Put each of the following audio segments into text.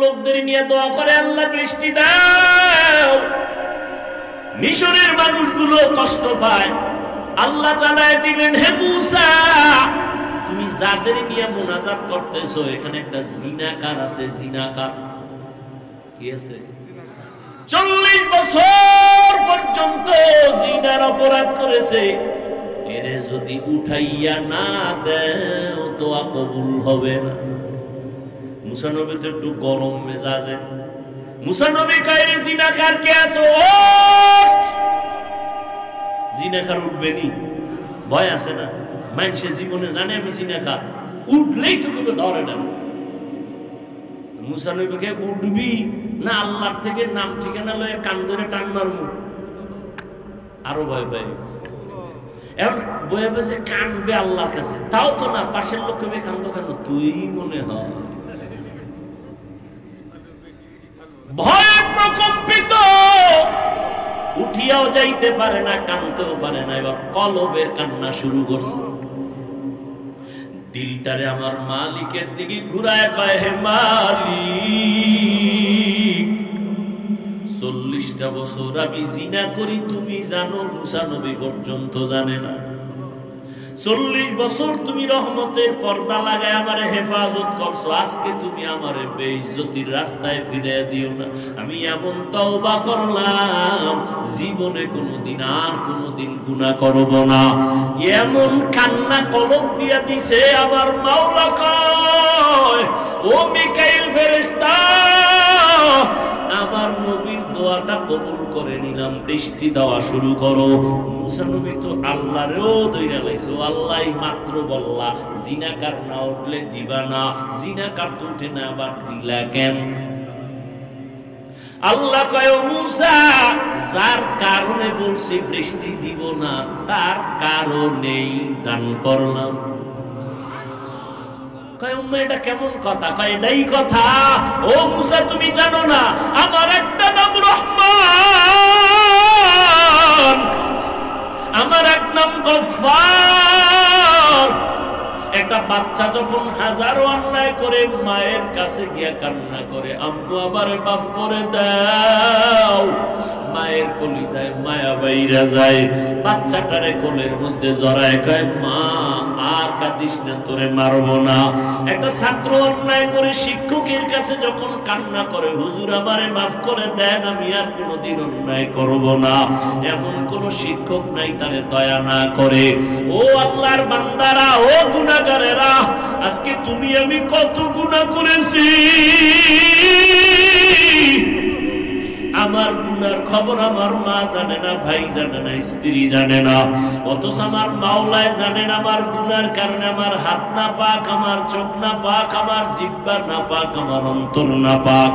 লোকদের নিয়ে দোয়া করে, আল্লাহ বৃষ্টি দাও। মিশরের মানুষগুলো কষ্ট পায়, আল্লাহ জানায় দিবেন, হে মূসা তুমি যাদের নিয়ে মুনাজাত করতেছো এখানে একটা জিনাকার আছে। জিনাকার কি আছে? 40 বছর পর্যন্ত জিনার অপরাধ করেছে। এরে যদি উঠাইয়া না দেও দোয়া কবুল হবে না। মুসা নবী তো একটু গরম মেজাজে। মুসা নবী কয়, রে জিনাকার কে আছো? জিনাকার উঠবে নি? ভয় আছে না? মানুষের জীবনে জানে আমি জিনাকার, উঠলেই তো কেউ ধরে না। মুসা নবীকে উঠবি না আল্লাহর থেকে নাম ঠিকানা লয়ে কান ধরে টান মারবো? আরো ভয় পাই। এখন বয়ে বসে কানবে আল্লাহর কাছে, তাও তো না। পাশের লোককে বে কান্দ কেন? তুই মনে হয় ভয়ে প্রকম্পিত, উঠিয়াও যাইতে পারে না, কানতেও পারে না। এবার কলবের কান্না শুরু করছে। দিলটারে আমার মালিকের দিকে ঘুরায় কয়, হে মালিক 40টা বছর আমি জিনা করি তুমি জানো, মুসা নবী পর্যন্ত জানে না। 40 বছর তুমি রহমতের পর্দা লাগায় আমারে হেফাজত করছো, আজকে তুমি আমারে বেইজ্জতির রাস্তায় ফিরে দিও না। আমি এমন তওবা করলাম জীবনে কোনোদিন আর কোনোদিন গুনাহ করব না। এমন কান্না কলব দিয়া দিছে আমার মাওলা কয়, ও মিকাইল ফেরেশতা আমার নবীর দোয়াটা কবুল করে নিলাম, বৃষ্টি দেওয়া শুরু করো। মুসা নবী তো আল্লাহরেও দইরা লাইছে, আল্লাহই মাত্র বললা জিনাকার না উঠলে দিবা না, জিনাকার তো উঠে না আবার দিলা কেন? আল্লাহ কয়, মুসা যার কারণে বলছি বৃষ্টি দিব না তার কারণেই দান করলাম। এটা কেমন কথা? কয় এটাই কথা। ও মুসা তুমি জানো না আমার একটা নাম রহমান, আমার এক নাম গফফার। একটা বাচ্চা যখন হাজারো অন্যায় করে মায়ের কাছে গিয়া কান্না করে, আম্মু আমারে মাফ করে দাও, মায়ের কলিজায় মায়া বাইরা যায়, বাচ্চাটারে কোলের মধ্যে জড়ায় কয়, মা আর কাঁদিস না, তোরে মারবো না। একটা ছাত্র অন্যায় করে শিক্ষকের কাছে যখন কান্না করে, হুজুর আমারে মাফ করে দেন, আমি আর কোনোদিন অন্যায় করব না, এমন কোন শিক্ষক নাই তারে দয়া না করে। ও আল্লাহর বান্দারা, ও গুনাহগারেরা, আজকে তুমি আমি কত গুনাহ করেছি, আমার গুনার খবর আমার মা জানে না, ভাই জানে না, স্ত্রী জানে না, অথচ আমার মাওলায় জানেন আমার গুনার কারণে আমার হাত না পাক, আমার চোখ না পাক, আমার জিহ্বা না পাক, আমার অন্তর না পাক।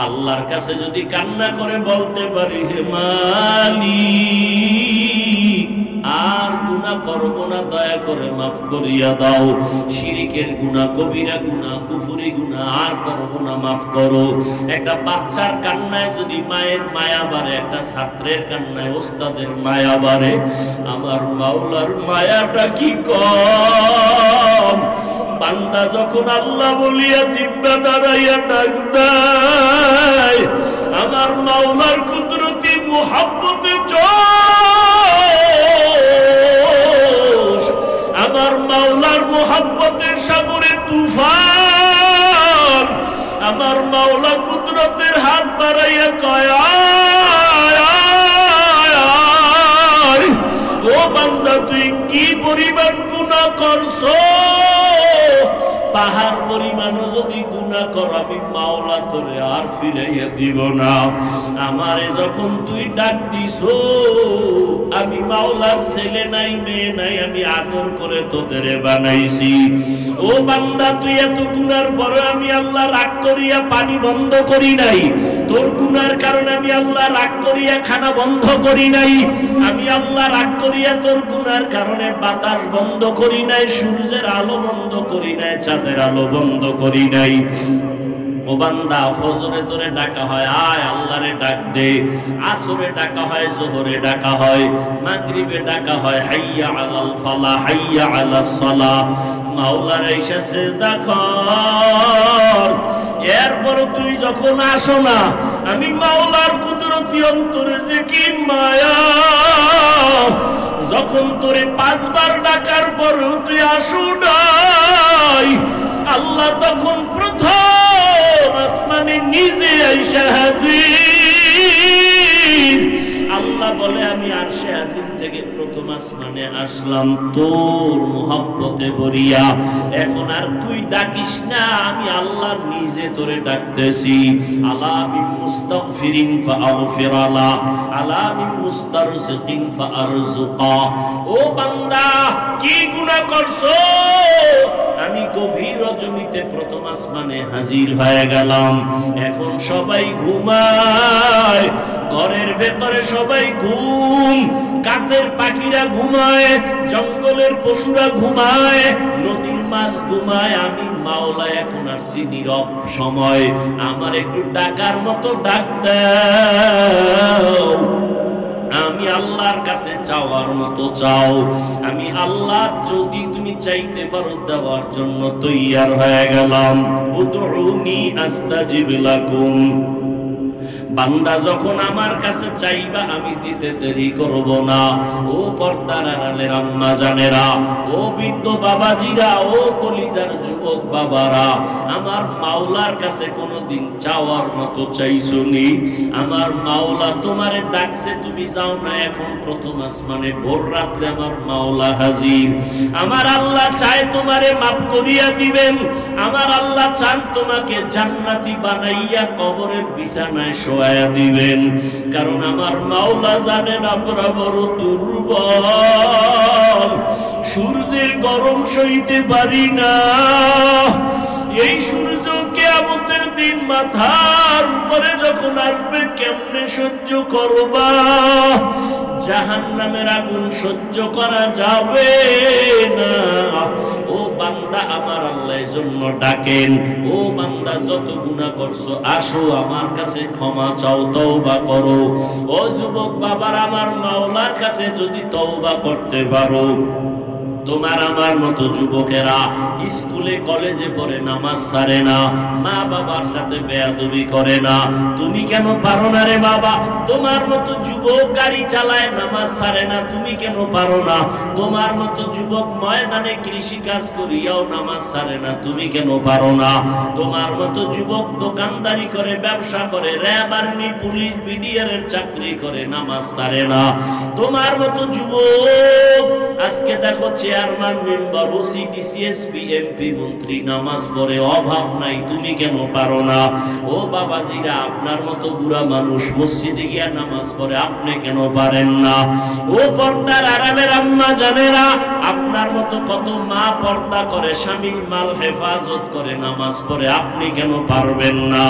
আল্লাহর কাছে যদি কান্না করে বলতে পারি, হে মালিক আর গুনাহ করব না, দয়া করে মাফ করিয়া দাও, শিরকের গুনাহ, কবিরা গুনাহ, কুফরি গুনাহ আর করব না, মাফ করো। একটা বাচ্চার কান্নায় যদি মায়ের মায়া বাড়ে, একটা ছাত্রের কান্নায় ওস্তাদের মায়া বাড়ে, আমার মাওলার মায়াটা কি কম? বান্দা যখন আল্লাহ বলিয়া জিহ্বা দাঁড়াইয়া ডাক দেয়, আমার মাওলার কুদরতি মুহাব্বতে জোশ, আমার মাওলার মুহাব্বতের সাগরে তুফান, আমার মাওলা কুদরতের হাত বাড়াইয়া কয়, ও বান্দা তুই কি পরিমাণ গুনাহ করছো, পাহাড় পরিমাণও যদি গুনাহ কর আমি মাওলা তোরে আর ফিরাইয়া দিব না। আমারে যখন তুই ডাক দিছো, আমি মাওলার ছেলে নাই মেয়ে নাই, আমি আদর করে তোদের বানাইছি। ও বান্দা তুই এত গুনার পরে আমি আল্লাহ রাগ করিয়া পানি বন্ধ করি নাই, তোর গুনার কারণে আমি আল্লাহ রাগ করিয়া খানা বন্ধ করি নাই, আমি আল্লাহ রাগ করিয়া তোর গুনার কারণে বাতাস বন্ধ করি নাই, সূর্যের আলো বন্ধ করি নাই, চাঁদের আলো বন্ধ করি নাই। ও বান্দা ফজরে তোরে ডাকা হয়, আয় আল্লাহরে ডাক দে, আসরে ডাকা হয়, যোহরে ডাকা হয়, মাগরিবে ডাকা হয়, হাইয়া আলাল ফালাহ, হাইয়া আলাস সালাহ, মাওলার এসে সিজদা কর। যখন আসো না, আমি মাওলার কুদরতি অন্তরে যে কি মায়া, যখন তোরে 5 বার ডাকার পর তুই আসো নাই, আল্লাহ তখন প্রথম আসমানে নিজে আইসা হাজির। আল্লাহ বলে আমি আরশে আজিম থেকে প্রথম আসমানে আসলাম তোর মুহাব্বতে ভরিয়া, এখন আর তুই ডাকিস না, আমি আল্লাহ নিজে তোরে ডাকতেছি। আলা বিল মুস্তাগফিরিন ফাআগফির আলা, আলা বিল মুস্তারজিকিন ফাআরজুকা। ও বান্দা, কি গুনাহ করছো? আমি গভীর রজনীতে প্রথম আসমানে হাজির হয়ে গেলাম, এখন সবাই ঘুমায়, ঘরের ভেতরে সবাই ঘুম, গাছের পাখিরা ঘুমায়, জঙ্গলের পশুরা ঘুমায়, নদীর মাছ ঘুমায়, আমি মাওলা এখন আসছি নীরব সময়, আমার একটু ডাকার মতো ডাক দাও। আমি আল্লাহর কাছে চাওয়ার মতো চাও, আমি আল্লাহ যদি তুমি চাইতে পারো দেওয়ার জন্য তৈয়ার হয়ে গেলাম। উদউনি আস্তাজিব লাকুম। বান্দা যখন আমার কাছে চাইবা আমি দিতে দেরি করব না। ও পর্দার আড়ালের আম্মা জানেরা, ও বৃদ্ধ বাবাজিরা, ও কলিজার যুবক বাবারা, আমার মাওলার কাছে কোনোদিন চাওয়ার মতো চাইছনি? আমার মাওলা তোমারে ডাকছে, তুমি যাও না, এখন প্রথম আসমানে ভোর রাত্রে আমার মাওলা হাজির। আমার আল্লাহ চায় তোমারে মাফ করিয়া দিবেন, আমার আল্লাহ চান তোমাকে জান্নাতি বানাইয়া কবরের বিছানায় শোয়া দিবেন, কারণ আমার মাওলা জানেন আমরা বড় দুর্বল, সূর্যের গরম সইতে পারি না। এই সূর্য কিয়ামতের দিন মাথার উপরে যখন আসবে কেমনে সহ্য করবা? জাহান্নামের আগুন সহ্য করা যাবে না। ও বান্দা, আমার আল্লাহর জন্য ডাকেন, ও বান্দা যত গুনাহ করছো আসো আমার কাছে ক্ষমা চাও, তওবা করো। ও যুবক বাবার, আমার মাওলার কাছে যদি তওবা করতে পারো, তোমার আমার মতো যুবকেরা স্কুলে কলেজে পড়ে নামাজ ছাড়ে না, মা বাবার সাথে বেয়াদবি করে না, তুমি কেন পারো না রে বাবা? তোমার মতো যুবক গাড়ি চালায় নামাজ ছাড়ে না, তুমি কেন পারো না? তোমার মতো যুবক ময়দানে কৃষি কাজ করিয়াও নামাজ ছাড়ে না, তুমি কেন পারো না? তোমার মতো যুবক দোকানদারি করে, ব্যবসা করে, র্যাব আর্মি পুলিশ বিডিআর এর চাকরি করে, নামাজ ছাড়ে না। তোমার মতো যুবক আজকে দেখো chairman, member, OC, DC, SP, MP, মন্ত্রী নামাজ পড়ে, অভাব নাই, তুমি কেন পারো না? ও বাবাজিরা, আপনার মতো বুড়া মানুষ মসজিদে গিয়া নামাজ পড়ে, আপনি কেন পারেন না? ও পর্দার আড়ালের আম্মা জানেরা, আপনার মতো কত মা পর্দা করে, স্বামীর মাল হেফাজত করে, নামাজ পড়ে, আপনি কেন পারবেন না?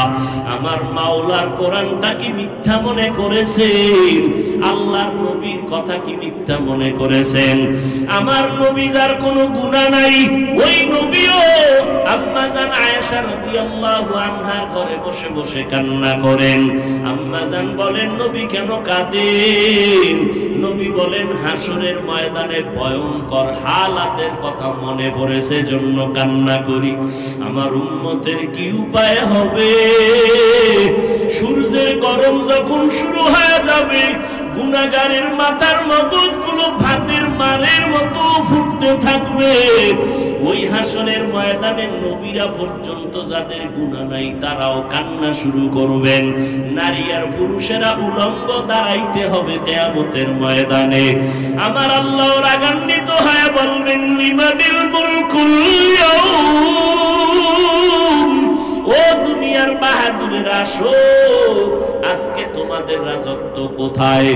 আমার মাওলার কোরআনটা কি মিথ্যা মনে করেছেন? আল্লাহর নবীর কথা কি মিথ্যা মনে করেছেন? আমার নবী যার কোনো গুনাহ নাই, ওই নবীও আম্মা জান আয়েশা রাদিয়াল্লাহু আনহার ঘরে বসে বসে কান্না করেন। আম্মা জান বলেন, নবী কেন কাঁদেন? নবী বলেন, হাসরের ময়দানে ভয়ঙ্কর হালাতের কথা মনে পড়েছে, জন্য কান্না করি। আমার উম্মতের কি উপায় হবে? সূর্যের গরম যখন শুরু হয়ে যাবে, গুনাহগারের মাথার মগজগুলো ভাতের মারের মতো ফুটতে থাকবে। ওই হাসরের ময়দানে নবীরা পর্যন্ত যাদের গুনাহ নাই তারাও কান্না শুরু করবেন। নারী আর পুরুষেরা উলঙ্গ দাঁড়াইতে হবে কিয়ামতের ময়দানে। আমার আল্লাহ রাগান্বিত হয়ে বলবেন, লিমানিল মুলকুল ইয়াউম। ও দুনিয়ার বাহাদুরেরা, আসো, আজকে তোমাদের রাজত্ব কোথায়?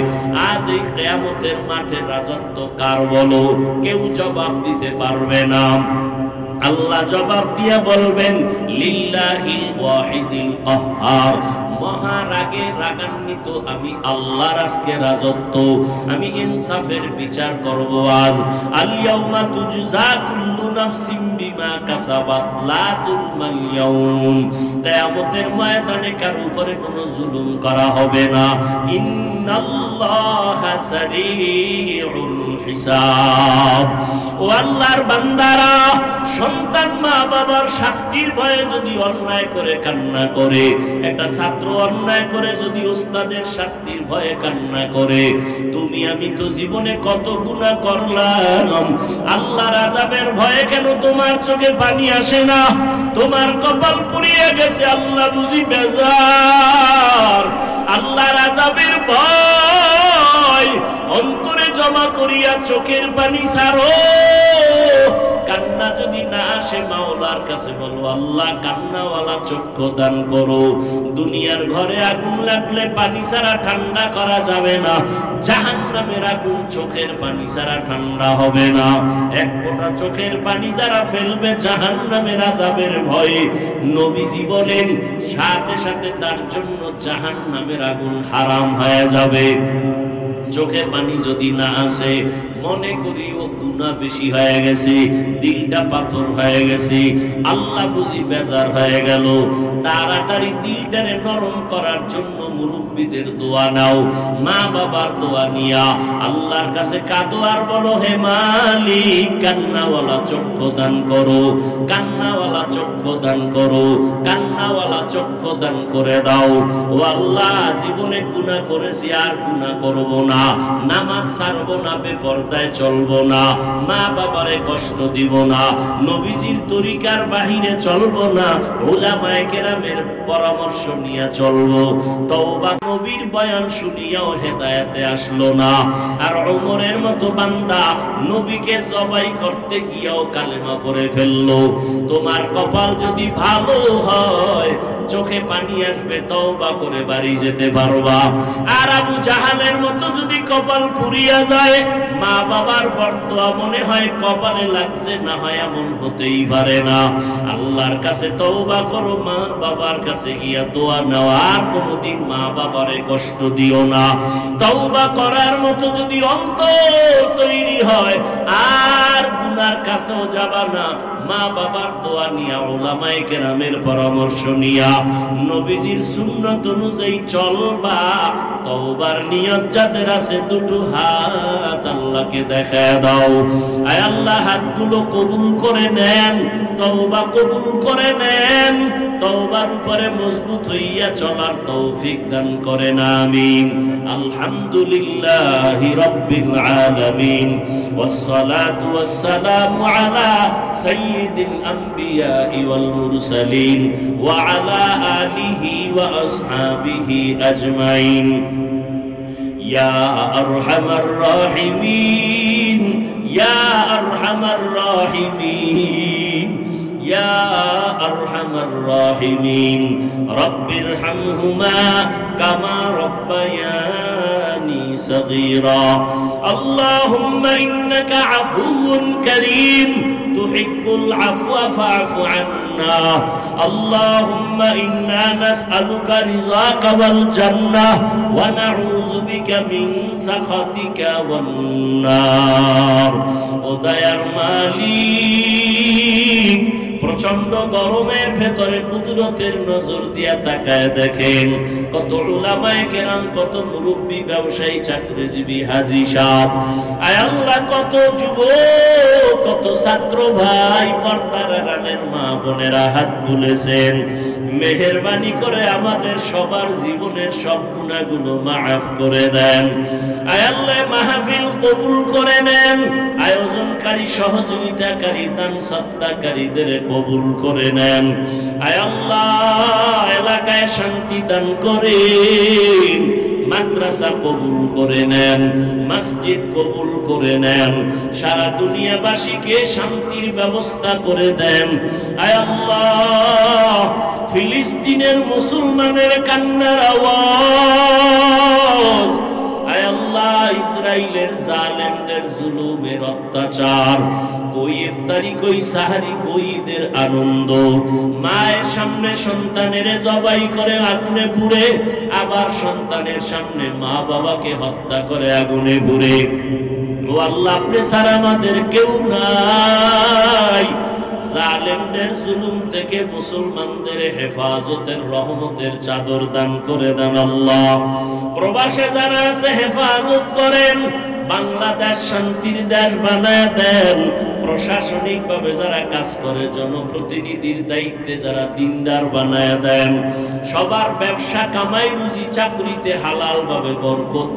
আজ এই কিয়ামতের মাঠে রাজত্ব কার বলো? কেউ জবাব দিতে পারবে না। আল্লাহ জবাব দিয়া বলবেন, লিল্লাহিল ওয়াহিদিল কাহ্হার, মহারাগে রাগান্বিত আমি আল্লাহর আজকে রাজত্ব, আমি ইনসাফের বিচার করব আজ। আল ইয়াউমা তুজজা কুল্লু নাফসিন বিমা কাসাবাত লা যুলমাল ইয়াউম, কিয়ামতের ময়দানে কারো উপরে কোনো জুলুম করা হবে না। ইন্নাল্লাহা সারিউল হিসাব। ও আল্লাহর বান্দারা, সন্তান মা বাবার শাস্তির ভয়ে যদি অন্যায় করে কান্না করে, একটা ছাত্র অন্যায় করে যদি ওস্তাদের শাস্তির ভয়ে কান্না করে, তুমি আমি তো জীবনে কত গুনাহ করলাম, আল্লাহর আযাবের ভয়ে কেন তোমার চোখে পানি আসে না? তোমার কপাল পুড়িয়ে গেছে, আল্লাহ বুঝি বেজার। আল্লাহর আযাবের ভয় অন্তরে জমা করিয়া চোখের পানি ছাড়ো। কান্না যদি না আসে, মাওলার কাছে বলো, আল্লাহ কান্নাওয়ালা চক্ষু দান করো। দুনিয়ার ঘরে আগুন লাগলে পানি ছাড়া ঠান্ডা করা যাবে না, জাহান্নামের আগুন চোখের পানি ছাড়া ঠান্ডা হবে না। এক ফোঁটা চোখের পানি যারা ফেলবে জাহান্নামের আযাবের ভয়ে, নবীজি বলেন সাথে সাথে তার জন্য জাহান্নামের আগুন হারাম হয়ে যাবে। চোখে পানি যদি না আসে, মনে করিও গুনাহ বেশি হয়ে গেছে, দিলটা পাথর হয়ে গেছে, আল্লাহ বুঝি বেজার হয়ে গেল। তাড়াতাড়ি দিলটারে নরম করার জন্য মুরব্বীদের দোয়া নাও, মা বাবার দোয়া নিয়া আল্লাহর কাছে কাঁদো আর বলো, হে মালিক, কান্নাওয়ালা চক্ষু দান করো, কান্নাওয়ালা চক্ষু দান করো, কান্নাওয়ালা চক্ষু দান করে দাও। ও আল্লাহ, জীবনে গুনাহ করেছি, আর গুনাহ করব না, নামাজ ছাড়বো না, বেপরদায় চলবো না, মা বাবারে কষ্ট দিব না, নবীজির তরিকার বাহিরে চলবো না, উলামায়ে কেরামের পরামর্শ নিয়ে চলবো। তওবা, নবীর বয়ান শুনিয়াও হেদায়েতে আসলো না। আর ওমরের মতো বান্দা নবীকে জবাই করতে গিয়েও কালেমা পড়ে ফেললো। তোমার কপাল যদি ভালো হয়, চোখে পানি আসবে, তওবা করে বাড়ি যেতে পারবা। আর আবু জাহালের মতো যদি কপাল পুড়িয়া যায়, মা বাবার বরদোয়া মনে হয় কপালে লাগছে, না হয় এমন হতেই পারে না। আল্লাহর কাছে তওবা করো, মা বাবার কাছে গিয়া দোয়া নাও, আর কোনোদিন মা বাবারে কষ্ট দিও না। তওবা করার মতো যদি অন্তর তৈরি হয়, আর গুনার কাছেও যাবা না, মা বাবার দোয়া নিয়া, উলামায়ে কেরামের পরামর্শ নিয়া, নবীজির সুন্নাত অনুযায়ী চলবা। তওবার নিয়ত যাদের আছে, দুটো হাত আল্লাহকে দেখায় দাও। আয় আল্লাহ, হাতগুলো কবুল করে নেন, তওবা কবুল করে নেন, তওবার উপরে মজবুত হইয়া চলার তৌফিক দান করেন, আমিন। আলহামদুলিল্লাহি রাব্বিল আলামিন, ওয়াসসালাতু ওয়াসসালামু আলা সাইয়্যিদিল আম্বিয়া ওয়াল মুরসালিন ওয়া আলা আলিহি ওয়া আসহাবিহি আজমাইন। ইয়া আরহামার রাহিমিন, ইয়া আরহামার রাহিমিন, ইয়া আরহামার রাহিমিন, রব্বিরহামহুমা কামা রব্বায়ানি সগীরা। আল্লাহুম্মা ইন্নাকা আফুউন কারীম, তুহিব্বুল আফওয়া ফা'ফু আন্না। আল্লাহুম্মা ইন্না নাসআলুকা রিযাকা ওয়াল জান্নাহ ওয়া নাউযু বিকা মিন সাখাতিকা ওয়ান নার। ও দয়ার মালিক, প্রচন্ড গরমের ভেতরে কুদরতের নজর দিয়া তাকায় দেখেন কত উলামায়ে কেরাম, কত মুরব্বী, ব্যবসায়ী, চাকরিজীবী, হাজী সাহেব, আয় আল্লাহ, কত যুবক, কত ছাত্র ভাই, পর্দার আড়ালের মা বোনেরা হাত তুলেছেন। মেহেরবানি করে আমাদের সবার জীবনের সব গুনাহগুলো মাফ করে দেন। আয় আল্লাহ, মাহফিল কবুল করে নেন, আয়োজনকারী, সহযোগিতাকারী, দান সদকাকারীদের কবুল করে নেন। আয় আল্লাহ, এলাকায় শান্তি দান করেন, মাদ্রাসা কবুল করে নেন, মসজিদ কবুল করে নেন, সারা দুনিয়াবাসীকে শান্তির ব্যবস্থা করে দেন। আয় আল্লাহ, ফিলিস্তিনের মুসলমানের কান্নার আওয়াজ, আয় আল্লাহ, ইসরাইলের জালেমদের জালেমদের জুলুমের অত্যাচার, কই ইফতারি কই সাহারি কই ঈদের আনন্দ, মায়ের সামনে সন্তানের জবাই করে আগুনে পুড়ে, আবার সন্তানের সামনে মা বাবাকে হত্যা করে আগুনে পুড়ে। ও আল্লাহ, আপনি ছাড়া আমাদের কেউ নাই। জালেমদের জুলুম থেকে মুসলমানদের হেফাজতের রহমতের চাদর দান করে দেন আল্লাহ। প্রবাসে যারা আছে হেফাজত করেন, বাংলাদেশ শান্তির দেশ বানায় দেন। প্রশাসনিক ভাবে যারা কাজ করে, জনপ্রতিনিধির দায়িত্বে যারা দিনদার বানায় দেন। সবার ব্যবসা কামাই রুজি চাকরিতে হালাল ভাবে বরকত